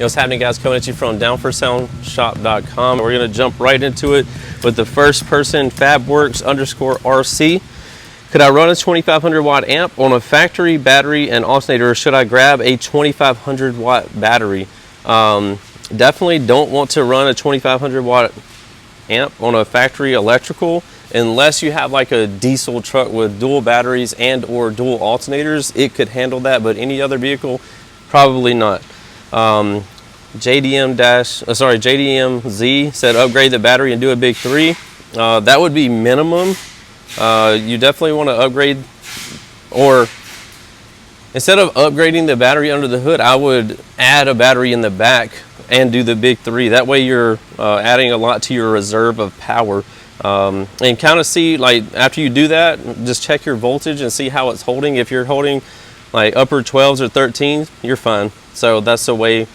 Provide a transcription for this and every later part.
What's happening, guys? Coming at you from downforsoundshop.com. We're going to jump right into it with the first person, FabworksRC. Could I run a 2500 watt amp on a factory battery and alternator, or should I grab a 2500 watt battery? Definitely don't want to run a 2500 watt amp on a factory electrical unless you have like a diesel truck with dual batteries and or dual alternators. It could handle that, but any other vehicle, probably not. JDMZ said upgrade the battery and do a big 3. That would be minimum. You definitely want to upgrade, or instead of upgrading the battery under the hood, I would add a battery in the back and do the big 3. That way you're adding a lot to your reserve of power. And kind of see, like, after you do that, just check your voltage and see how it's holding. If you're holding like upper 12s or 13s, you're fine. So that's the way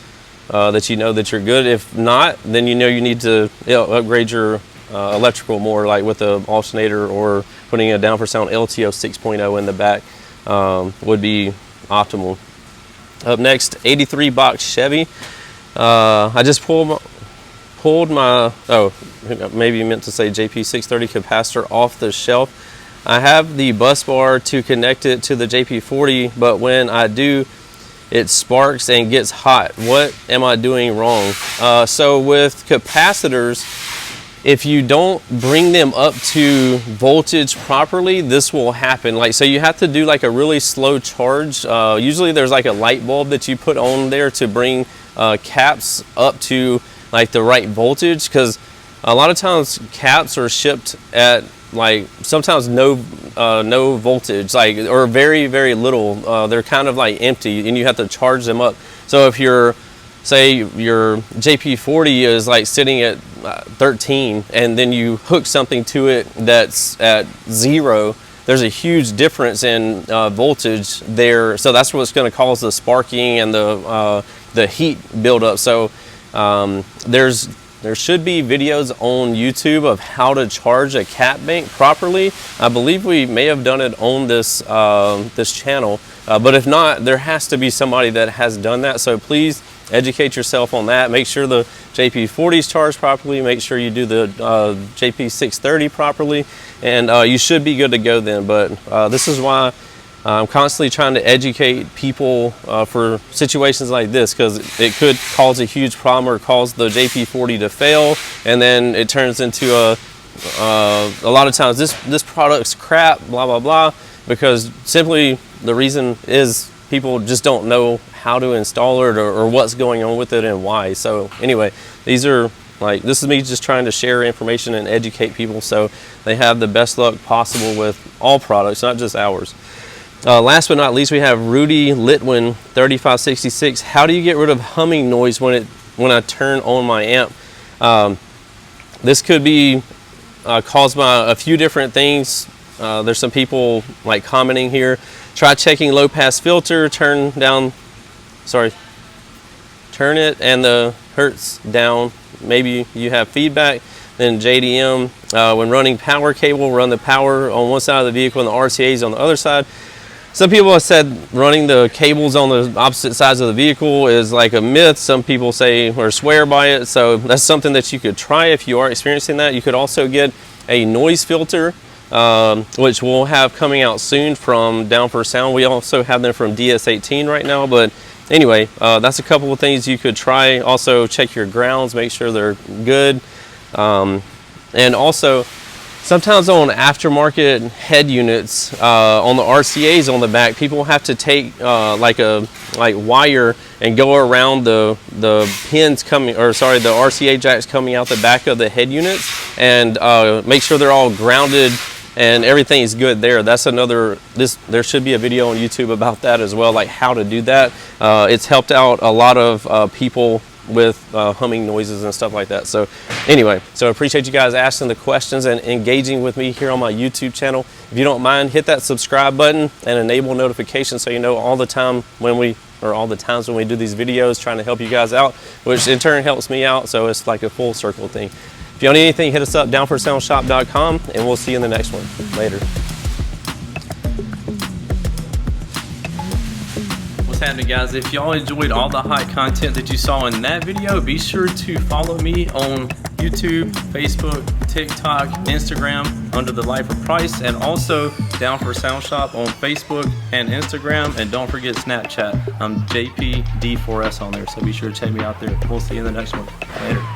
that you know that you're good. If not, then you know you need to upgrade your electrical more, like with the alternator or putting a Down for Sound LTO 6.0 in the back would be optimal. Up next, 83 box Chevy. I just pulled my, maybe you meant to say JP630 capacitor off the shelf. I have the bus bar to connect it to the JP40, but when I do, it sparks and gets hot. What am I doing wrong? So with capacitors, if you don't bring them up to voltage properly, this will happen. Like, so you have to do like a really slow charge. Usually there's like a light bulb that you put on there to bring caps up to like the right voltage, because a lot of times caps are shipped at like sometimes no voltage, like, or very, very little. They're kind of like empty and you have to charge them up. So if you're, say your JP40 is like sitting at 13 and then you hook something to it that's at 0, there's a huge difference in voltage there. So that's what's going to cause the sparking and the heat buildup. So there should be videos on YouTube of how to charge a cat bank properly. I believe we may have done it on this this channel, but if not, there has to be somebody that has done that. So please educate yourself on that. Make sure the JP40 is charged properly. Make sure you do the JP630 properly, and you should be good to go then. But this is why I'm constantly trying to educate people for situations like this, because it could cause a huge problem or cause the JP40 to fail, and then it turns into a lot of times this product's crap, blah blah blah, because simply the reason is people just don't know how to install it or what's going on with it and why. So anyway, these are like, this is me just trying to share information and educate people so they have the best luck possible with all products, not just ours. Last but not least, we have Rudy Litwin 3566. How do you get rid of humming noise when I turn on my amp? This could be caused by a few different things. There's some people like commenting here. Try checking low pass filter, turn it and the hertz down. Maybe you have feedback. Then JDM, when running power cable, run the power on one side of the vehicle and the RCA's on the other side. Some people have said running the cables on the opposite sides of the vehicle is like a myth. Some people say or swear by it. So that's something that you could try if you are experiencing that. You could also get a noise filter, which we'll have coming out soon from Down for Sound. We also have them from DS18 right now. But anyway, that's a couple of things you could try. Also check your grounds, make sure they're good. And also, sometimes on aftermarket head units, on the RCA's on the back, people have to take like wire and go around the pins coming, or sorry, the RCA jacks coming out the back of the head units, and make sure they're all grounded and everything is good there. That's another, there should be a video on YouTube about that as well, like how to do that. It's helped out a lot of people with humming noises and stuff like that. So anyway, so I appreciate you guys asking the questions and engaging with me here on my YouTube channel. If you don't mind, hit that subscribe button and enable notifications so you know all the times when we do these videos, trying to help you guys out, which in turn helps me out. So it's like a full circle thing. If you need anything, hit us up, downforsoundshop.com, and we'll see you in the next one. Later. What's happening, guys? If y'all enjoyed all the hot content that you saw in that video, be sure to follow me on YouTube, Facebook, TikTok, Instagram under the Life of Price, and also Down for Sound Shop on Facebook and Instagram. And don't forget Snapchat. I'm JPD4S on there, so be sure to check me out there. We'll see you in the next one. Later.